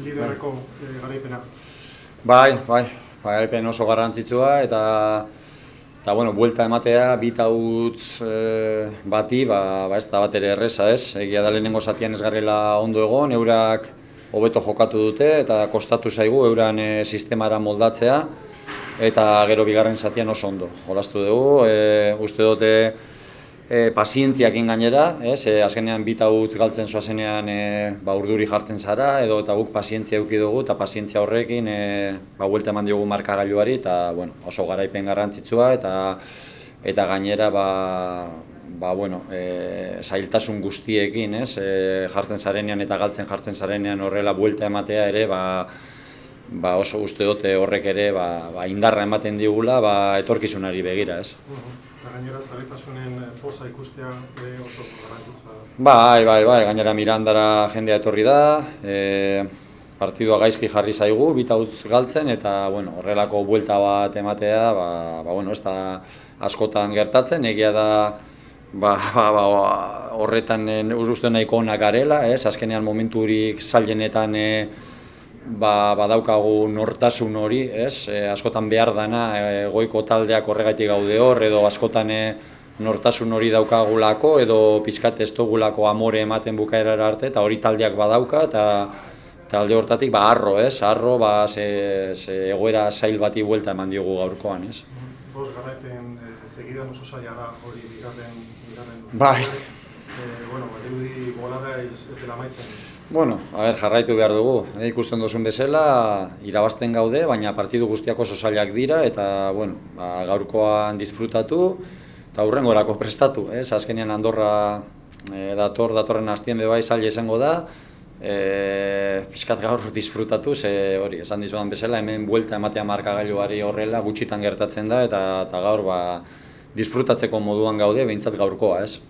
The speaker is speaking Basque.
liderreko garaipena. Bai, garaipen oso garrantzitsua eta bueno, buelta ematea, bi tautz bati, ez da bat ere erreza ez. Egia da lehenengo zatian ez garela ondo egon, eurak hobeto jokatu dute eta kostatu zaigu euran sistemara moldatzea eta gero bigarren zatian oso ondo. Jolastu dugu, uste dute pazientziakin gainera, azkenean bi tautz galtzen zoazenean urduri jartzen zara, edo eta guk pazientzia eduki dugu eta pazientzia horrekin buelta eman diogu markagailuari eta oso garaipen garrantzitsua eta gainera zailtasun guztiekin, jartzen zarenean eta galtzen jartzen zarenean horrela buelta ematea ere oso uste dute horrek ere indarra ematen digula etorkizunari begira, ez. Eta gainera zaletasunen poza ikustea oso garrantzitsua da. Bai, gainera Mirandara jendea etorri da, partidua gaizki jarri zaigu, bi tautz galtzen eta horrelako buelta bat ematea, ez da askotan gertatzen, egia da horretan uste nahiko onak garela, azkenean momenturik zailenetan badaukagu nortasun hori, askotan behar dana goiko taldeak horregatik gaude hor, edo askotan nortasun hori daukagulako, edo pizkat ez dugulako amore ematen bukaerara arte, eta hori taldeak badauka, eta alde hortatik harro, egoera zail bati buelta eman diogu gaurkoan. Bost garaipen segidan oso zaila da hori bigarren. Bai. Badirudi bolada ez dela amaitzen. Jarraitu behar dugu. Ikusten duzun bezala, irabazten gaude, baina partidu guztiak oso zailak dira, eta gaurkoan disfrutatu, eta hurrengorako prestatu. Azkenean Andorra datorren hastien bebai zaila izango da, pixkat gaur disfrutatu, hori, esan dizudan bezala, hemen buelta ematea markagailuari horrela gutxitan gertatzen da, eta gaur disfrutatzeko moduan gaude, behintzat gaurkoa, ez?